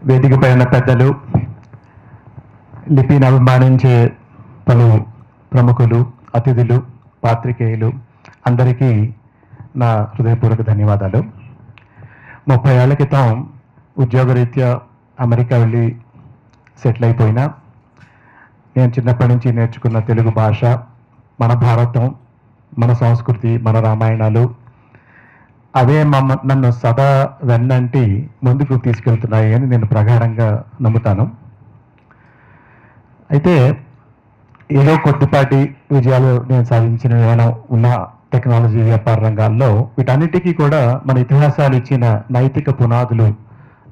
వేదికపై ఉన్న పెద్దలు, లిపిని అభిమానించే పలు ప్రముఖులు, అతిథులు, పాత్రికేయులు అందరికీ నా హృదయపూర్వక ధన్యవాదాలు. 30 ఏళ్ల క్రితం ఉద్యోగరీత్యా అమెరికా వెళ్ళి సెటిల్ అయిపోయినా నేను చిన్నప్పటి నుంచి నేర్చుకున్న తెలుగు భాష, మన భారతం, మన సంస్కృతి, మన రామాయణాలు అవే నన్ను సదా వెన్నంటి ముందుకు తీసుకెళ్తున్నాయి అని నేను ప్రగాఢంగా నమ్ముతాను. అయితే ఏదో కొద్దిపాటి విజయాలు నేను సాధించిన ఏమైనా ఉన్న టెక్నాలజీ వ్యాపార రంగాల్లో వీటన్నిటికీ కూడా మన ఇతిహాసాలు ఇచ్చిన నైతిక పునాదులు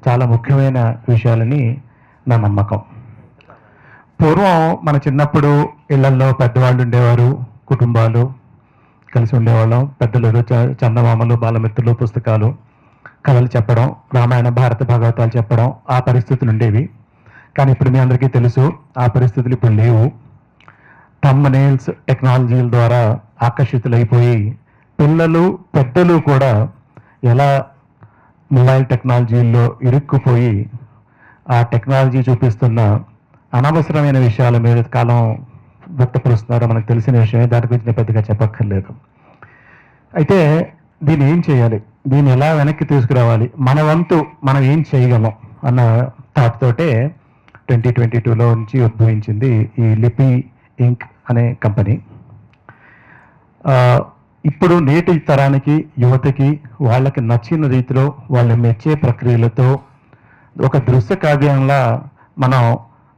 చాలా ముఖ్యమైన విషయాలని నా నమ్మకం. పూర్వం మన చిన్నప్పుడు ఇళ్లల్లో పెద్దవాళ్ళు ఉండేవారు, కుటుంబాలు కలిసి ఉండేవాళ్ళం. పెద్దలు చందమామలు, బాలమిత్రులు, పుస్తకాలు, కథలు చెప్పడం, రామాయణ భారత భాగవతాలు చెప్పడం, ఆ పరిస్థితులు ఉండేవి. కానీ ఇప్పుడు మీ అందరికీ తెలుసు ఆ పరిస్థితులు ఇప్పుడు లేవు. థంబ్నెయిల్స్ టెక్నాలజీల ద్వారా ఆకర్షితులైపోయి పిల్లలు, పెద్దలు కూడా ఎలా మొబైల్ టెక్నాలజీల్లో ఇరుక్కుపోయి ఆ టెక్నాలజీ చూపిస్తున్న అనవసరమైన విషయాల మీద కాలం వ్యక్తపరుస్తున్నారో మనకు తెలిసిన విషయమే, దాని గురించి నేను పెద్దగా చెప్పక్కర్లేదు. అయితే దీన్ని ఏం చేయాలి, దీన్ని ఎలా వెనక్కి తీసుకురావాలి, మన వంతు మనం ఏం చేయగలం అన్న థాట్ తోటే 2022లో నుంచి ఉద్భవించింది ఈ లిపి ఇంక్ అనే కంపెనీ. ఇప్పుడు నేటి తరానికి, యువతకి వాళ్ళకి నచ్చిన రీతిలో, వాళ్ళు మెచ్చే ప్రక్రియలతో ఒక దృశ్య కావ్యంలా మనం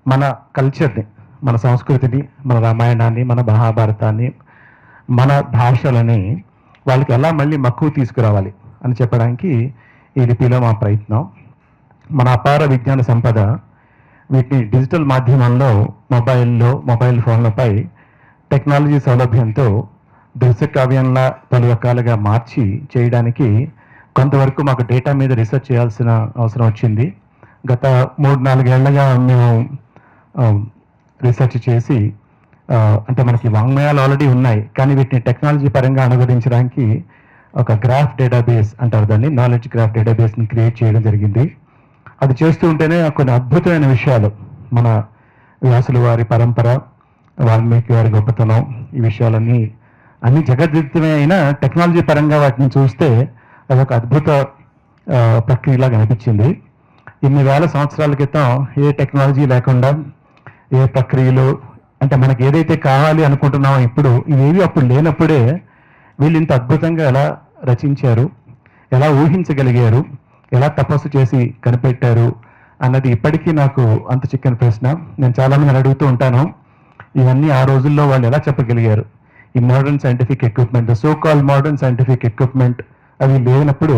మన కల్చర్ని, మన సంస్కృతిని, మన రామాయణాన్ని, మన మహాభారతాన్ని, మన భాషలని వాళ్ళకి ఎలా మళ్ళీ మక్కువ తీసుకురావాలి అని చెప్పడానికి ఈ లిపిలో మా ప్రయత్నం. మన అపార విజ్ఞాన సంపద వీటిని డిజిటల్ మాధ్యమంలో, మొబైల్ ఫోన్లపై టెక్నాలజీ సౌలభ్యంతో దృశ్య కావ్యంలా పలు రకాలుగా మార్చి చేయడానికి కొంతవరకు మాకు డేటా మీద రీసెర్చ్ చేయాల్సిన అవసరం వచ్చింది. గత 3-4 ఏళ్లుగా మేము రీసెర్చ్ చేసి, అంటే మనకి వాంగ్మయాలు ఆల్రెడీ ఉన్నాయి, కానీ వీటిని టెక్నాలజీ పరంగా అనువదించడానికి ఒక గ్రాఫ్ డేటాబేస్ అంటారు దాన్ని, నాలెడ్జ్ గ్రాఫ్ డేటాబేస్ని క్రియేట్ చేయడం జరిగింది. అది చేస్తూ ఉంటేనే కొన్ని అద్భుతమైన విషయాలు, మన వ్యాసుల వారి పరంపర, వాల్మీకి వారి గొప్పతనం, ఈ విషయాలన్నీ అన్ని జగద్విదితమైన టెక్నాలజీ పరంగా వాటిని చూస్తే అదొక అద్భుత ప్రక్రియలాగా అనిపించింది. ఇన్ని వేల సంవత్సరాల క్రితం ఏ టెక్నాలజీ లేకుండా, ఏ ప్రక్రియలు, అంటే మనకి ఏదైతే కావాలి అనుకుంటున్నామో ఇప్పుడు ఇవేవి అప్పుడు లేనప్పుడే వీళ్ళు ఇంత అద్భుతంగా ఎలా రచించారు, ఎలా ఊహించగలిగారు, ఎలా తపస్సు చేసి కనిపెట్టారు అన్నది ఇప్పటికీ నాకు అంత చిక్కని ప్రశ్న. నేను చాలామంది అడుగుతూ ఉంటాను, ఇవన్నీ ఆ రోజుల్లో వాళ్ళు ఎలా చెప్పగలిగారు? ఈ modern scientific equipment, so call modern scientific equipment అవి లేనప్పుడు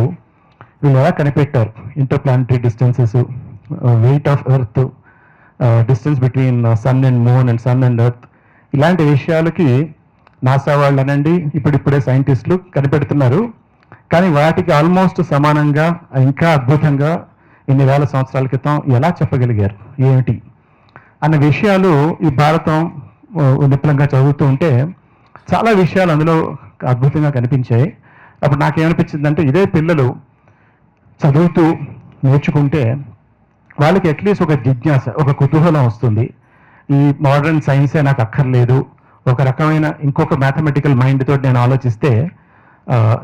వీళ్ళు ఎలా కనిపెట్టారు? Interplanetary distances, weight of earth, distance between sun and moon and sun and earth, ఇలాంటి విషయాలకి నాసా వాళ్ళు అనండి, ఇప్పుడిప్పుడే సైంటిస్టులు కనిపెడుతున్నారు. కానీ వాటికి ఆల్మోస్ట్ సమానంగా, ఇంకా అద్భుతంగా ఇన్ని వేల సంవత్సరాల క్రితం ఎలా చెప్పగలిగారు, ఏమిటి అన్న విషయాలు ఈ భారతం నిపుణంగా చదువుతూ ఉంటే చాలా విషయాలు అందులో అద్భుతంగా కనిపించాయి. అప్పుడు నాకేమనిపించిందంటే, ఇదే పిల్లలు చదువుతూ నేర్చుకుంటే వాళ్ళకి అట్లీస్ట్ ఒక జిజ్ఞాస, ఒక కుతూహలం వస్తుంది. ఈ మోడర్న్ సైన్సే నాకు అక్కర్లేదు, ఒక రకమైన ఇంకొక మ్యాథమెటికల్ మైండ్ తోటి నేను ఆలోచిస్తే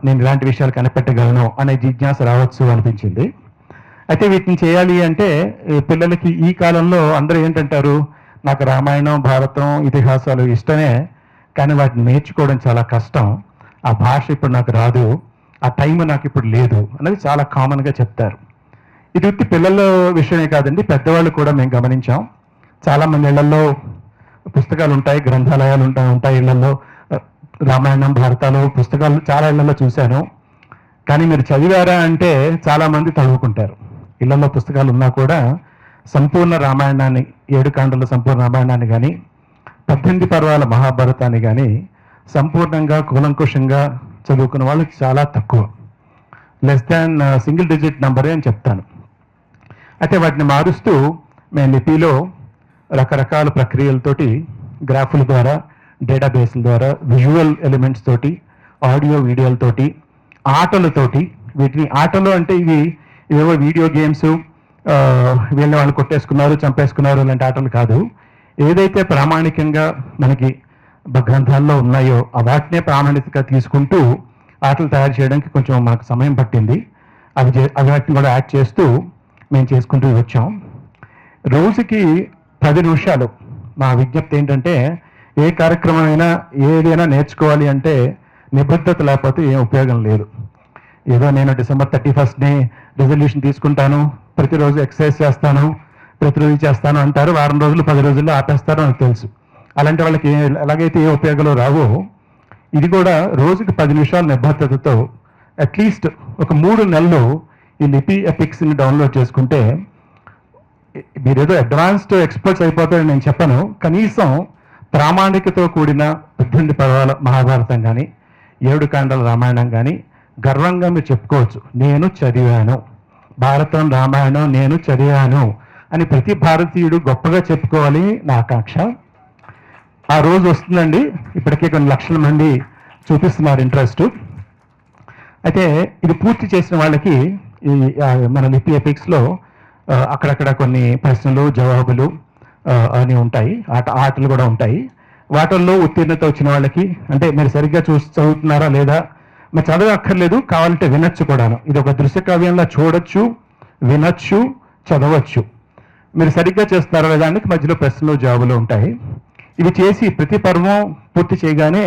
నేను ఇలాంటి విషయాలు కనిపెట్టగలను అనే జిజ్ఞాస రావచ్చు అనిపించింది. అయితే వీటిని చేయాలి అంటే పిల్లలకి ఈ కాలంలో అందరూ ఏంటంటారు, నాకు రామాయణం, భారతం, ఇతిహాసాలు ఇష్టమే, కానీ వాటిని నేర్చుకోవడం చాలా కష్టం, ఆ భాష ఇప్పుడు నాకు రాదు, ఆ టైం నాకు ఇప్పుడు లేదు అనేది చాలా కామన్గా చెప్తారు. ఇది ఉత్తి పిల్లల విషయమే కాదండి, పెద్దవాళ్ళు కూడా మేము గమనించాం. చాలామంది ఇళ్లలో పుస్తకాలు ఉంటాయి, గ్రంథాలయాలు ఉంటాయి ఇళ్లలో, రామాయణం, భారతాలు పుస్తకాలు చాలా ఇళ్లలో చూశాను. కానీ మీరు చదివారా అంటే చాలామంది చదువుకుంటారు. ఇళ్లలో పుస్తకాలు ఉన్నా కూడా సంపూర్ణ రామాయణాన్ని, 7 కాండల సంపూర్ణ రామాయణాన్ని కానీ, 18 పర్వాల మహాభారతాన్ని కానీ సంపూర్ణంగా కూలంకుషంగా చదువుకున్న వాళ్ళు చాలా తక్కువ, లెస్ దాన్ సింగిల్ డిజిట్ నెంబరే అని చెప్తాను. అయితే వాటిని మారుస్తూ మేము లిపిలో రకరకాల ప్రక్రియలతోటి, గ్రాఫుల ద్వారా, డేటాబేస్ల ద్వారా, విజువల్ ఎలిమెంట్స్ తోటి, ఆడియో వీడియోలతోటి, ఆటలతోటి, వీటిని ఆటలు అంటే ఇవి ఏవో వీడియో గేమ్స్, వీళ్ళని వాళ్ళు కొట్టేసుకున్నారు, చంపేసుకున్నారు ఇలాంటి ఆటలు కాదు. ఏదైతే ప్రామాణికంగా మనకి గ్రంథాల్లో ఉన్నాయో వాటినే ప్రామాణికంగా తీసుకుంటూ ఆటలు తయారు చేయడానికి కొంచెం మాకు సమయం పట్టింది. అవి వాటిని కూడా యాడ్ చేస్తూ మేము చేసుకుంటూ వచ్చాం. రోజుకి 10 నిమిషాలు. మా విజ్ఞప్తి ఏంటంటే, ఏ కార్యక్రమం అయినా ఏదైనా నేర్చుకోవాలి అంటే నిబద్ధత లేకపోతే ఏం ఉపయోగం లేదు. ఏదో నేను December 31st రెజల్యూషన్ తీసుకుంటాను, ప్రతిరోజు ఎక్సర్సైజ్ చేస్తాను, ప్రతిరోజు చేస్తాను అంటారు, వారం రోజులు 10 రోజుల్లో ఆపేస్తారో నాకు తెలుసు. అలాంటి వాళ్ళకి ఎలాగైతే ఏ ఉపయోగాలు రావో, ఇది కూడా రోజుకి 10 నిమిషాల నిబద్ధతతో అట్లీస్ట్ ఒక 3 నెలలు ఈ లిపి ఎపిక్స్ని డౌన్లోడ్ చేసుకుంటే మీరేదో అడ్వాన్స్డ్ ఎక్స్పర్ట్స్ అయిపోతారని నేను చెప్పను. కనీసం ప్రామాణికతో కూడిన 18 పర్వాల మహాభారతం కానీ 7 కాండాల రామాయణం కానీ గర్వంగా మీరు చెప్పుకోవచ్చు, నేను చదివాను, భారతం రామాయణం నేను చదివాను అని ప్రతి భారతీయుడు గొప్పగా చెప్పుకోవాలి నా ఆకాంక్ష. ఆ రోజు వస్తుందండి. ఇప్పటికే కొన్ని లక్షల మంది చూపిస్తున్నారు ఇంట్రెస్ట్. అయితే ఇది పూర్తి చేసిన వాళ్ళకి ఈ మన లిపి ఎపిక్స్లో అక్కడక్కడ కొన్ని ప్రశ్నలు జవాబులు అని ఉంటాయి, ఆటలు కూడా ఉంటాయి. వాటిల్లో ఉత్తీర్ణత వచ్చిన వాళ్ళకి, అంటే మీరు సరిగ్గా చదువుతున్నారా లేదా, మీరు చదవక్కర్లేదు, కావాలంటే వినొచ్చు కూడాను. ఇది ఒక దృశ్య కావ్యంలో చూడొచ్చు, వినొచ్చు, చదవచ్చు. మీరు సరిగ్గా చేస్తున్నారా లేదా అని మధ్యలో ప్రశ్నలు జవాబులు ఉంటాయి. ఇవి చేసి ప్రతి పర్వం పూర్తి చేయగానే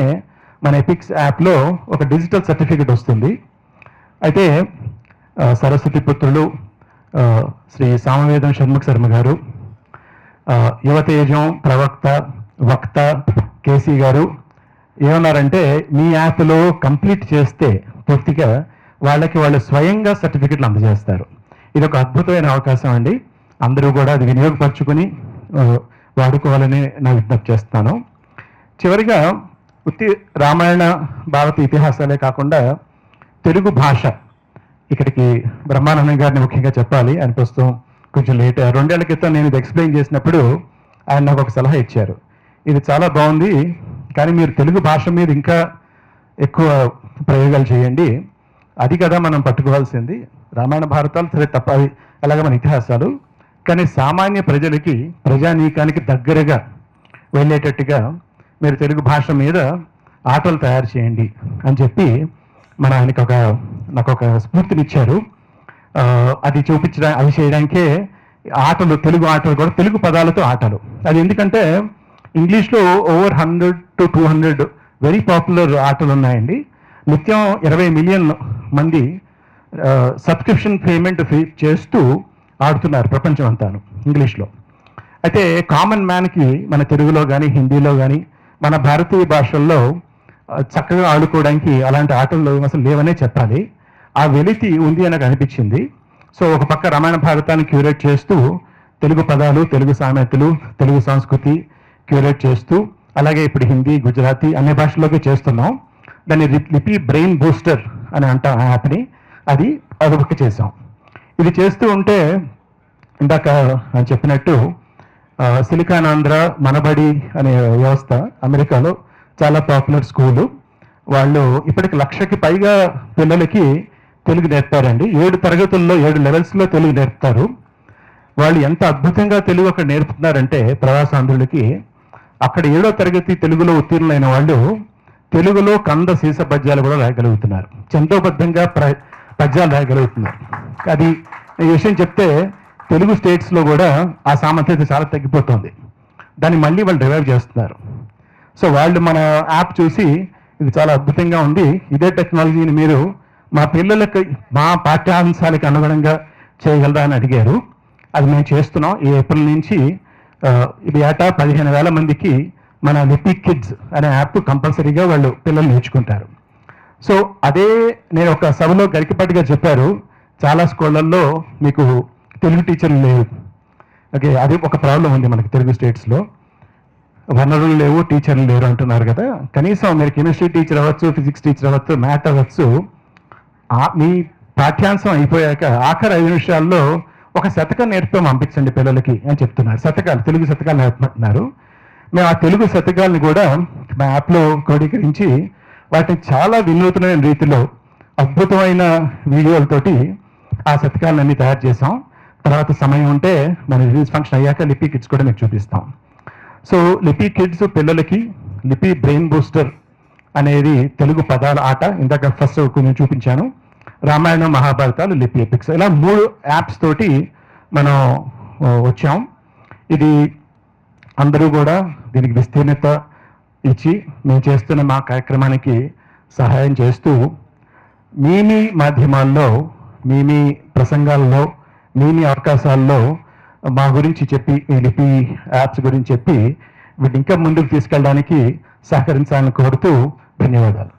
మన ఎపిక్స్ యాప్లో ఒక డిజిటల్ సర్టిఫికెట్ వస్తుంది. అయితే సరస్వతి పుత్రులు శ్రీ సామవేదం షణ్ముఖ శర్మ గారు, యువతేజం ప్రవక్త వక్త కేసీ గారు ఏమన్నారంటే, మీ యాప్లో కంప్లీట్ చేస్తే పూర్తిగా వాళ్ళు స్వయంగా సర్టిఫికెట్లు అందజేస్తారు. ఇది ఒక అద్భుతమైన అవకాశం అండి. అందరూ కూడా అది వినియోగపరచుకొని వాడుకోవాలని నా విజ్ఞప్తి చేస్తాను. చివరిగా రామాయణ భారత ఇతిహాసాలే కాకుండా తెలుగు భాష, ఇక్కడికి బ్రహ్మానందం గారిని ముఖ్యంగా చెప్పాలి. ఆయన ప్రస్తుతం కొంచెం లేట్. 2 ఏళ్ల క్రితం నేను ఇది ఎక్స్ప్లెయిన్ చేసినప్పుడు ఆయన నాకు ఒక సలహా ఇచ్చారు. ఇది చాలా బాగుంది, కానీ మీరు తెలుగు భాష మీద ఇంకా ఎక్కువ ప్రయోగాలు చేయండి, అది కదా మనం పట్టుకోవాల్సింది. రామాయణ భారతాలు సరే తప్ప, అవి అలాగే మన ఇతిహాసాలు, కానీ సామాన్య ప్రజలకి, ప్రజానీకానికి దగ్గరగా వెళ్ళేటట్టుగా మీరు తెలుగు భాష మీద ఆటలు తయారు చేయండి అని చెప్పి ఆయనకి నాకు ఒక స్ఫూర్తినిచ్చారు. అది అవి చేయడానికే ఆటలు, తెలుగు ఆటలు కూడా తెలుగు పదాలతో ఆటలు. అది ఎందుకంటే ఇంగ్లీష్లో ఓవర్ 100 to 200 వెరీ పాపులర్ ఆటలు ఉన్నాయండి. నిత్యం 20 మిలియన్ మంది సబ్స్క్రిప్షన్ పేమెంట్ చేస్తూ ఆడుతున్నారు ప్రపంచం అంతాను ఇంగ్లీష్లో. అయితే కామన్ మ్యాన్కి మన తెలుగులో కానీ హిందీలో కానీ మన భారతీయ భాషల్లో చక్కగా ఆడుకోవడానికి అలాంటి ఆటలు అసలు లేవనే చెప్పాలి. ఆ వెలితి ఉంది అని నాకు అనిపించింది. సో ఒక పక్క రామాయణ భారతాన్ని క్యూరేట్ చేస్తూ తెలుగు పదాలు, తెలుగు సామెతలు, తెలుగు సంస్కృతి క్యూరేట్ చేస్తూ, అలాగే ఇప్పుడు హిందీ, గుజరాతీ అన్ని భాషల్లోకి చేస్తున్నాం. దాన్ని లిపి బ్రెయిన్ బూస్టర్ అని అంటాం యాప్ని. అదొక చేసాం. ఇది చేస్తూ ఉంటే ఇందాక చెప్పినట్టు సిలికాన్ ఆంధ్ర మనబడి అనే వ్యవస్థ అమెరికాలో చాలా పాపులర్ స్కూలు. వాళ్ళు ఇప్పటికి 1,00,000కి పైగా పిల్లలకి తెలుగు నేర్పారండి. 7 తరగతుల్లో 7 లెవెల్స్లో తెలుగు నేర్పుతారు. వాళ్ళు ఎంత అద్భుతంగా తెలుగు అక్కడ నేర్పుతున్నారంటే ప్రవాసాంధ్రులకి, అక్కడ 7వ తరగతి తెలుగులో ఉత్తీర్ణులైన వాళ్ళు తెలుగులో కంద సీస పద్యాలు కూడా రాయగలుగుతున్నారు, చందోబద్ధంగా పద్యాలు రాయగలుగుతున్నారు. అది ఈ విషయం చెప్తే తెలుగు స్టేట్స్లో కూడా ఆ సామర్థ్యత చాలా తగ్గిపోతుంది. దాన్ని మళ్ళీ వాళ్ళు రివైవ్ చేస్తున్నారు. సో వాళ్ళు మన యాప్ చూసి ఇది చాలా అద్భుతంగా ఉంది, ఇదే టెక్నాలజీని మీరు మా పిల్లలకి మా పాఠ్యాంశాలకు అనుగుణంగా చేయగలరా అని అడిగారు. అది మేము చేస్తున్నాం. ఈ ఏప్రిల్ నుంచి ఇది ఏటా 15,000 మందికి మన లిపి కిడ్స్ అనే యాప్ కంపల్సరీగా వాళ్ళు పిల్లలు నేర్చుకుంటారు. సో అదే నేను ఒక సభలో గరికపాటిగా చెప్పారు, చాలా స్కూళ్ళల్లో మీకు తెలుగు టీచర్లు లేవు. ఓకే, అది ఒక ప్రాబ్లం ఉంది మనకి తెలుగు స్టేట్స్లో. వనరులు లేవు, టీచర్లు లేరు అంటున్నారు కదా. కనీసం మీరు కెమిస్ట్రీ టీచర్ అవ్వచ్చు, ఫిజిక్స్ టీచర్ అవ్వచ్చు, మ్యాథ్ అవ్వచ్చు, మీ పాఠ్యాంశం అయిపోయాక ఆఖరి 5 నిమిషాల్లో ఒక శతకం నేర్పి పంపించండి పిల్లలకి అని చెప్తున్నారు. శతకాలు, తెలుగు శతకాలు నేర్పమంటున్నారు. మేము ఆ తెలుగు శతకాలను కూడా మా యాప్లో క్రోడీకరించి వాటిని చాలా వినూత్నమైన రీతిలో అద్భుతమైన వీడియోలతోటి ఆ శతకాలన్నీ తయారు చేసాం. తర్వాత సమయం ఉంటే మన రిలీజ్ ఫంక్షన్ అయ్యాక లిపి కిడ్స్ కూడా మీకు చూపిస్తాం. సో లిపి కిడ్స్ పిల్లలకి లిపి బ్రెయిన్ బూస్టర్ అనేది తెలుగు పదాల ఆట, ఇందాక ఫస్ట్ కొంచెం చూపించాను. రామాయణం, మహాభారతాలు, లిపి ఎపిక్స్, ఇలా 3 యాప్స్ తోటి మనం వచ్చాం. ఇది అందరూ కూడా దీనికి విస్తీర్ణత ఇచ్చి మేము చేస్తున్న మా కార్యక్రమానికి సహాయం చేస్తూ మీ మాధ్యమాల్లో, మీ ప్రసంగాల్లో, మీ అవకాశాల్లో మా గురించి చెప్పి, ఈ లిపి యాప్స్ గురించి చెప్పి వీటిని ఇంకా ముందుకు తీసుకెళ్ళడానికి సహకరించాలని కోరుతూ ధన్యవాదాలు.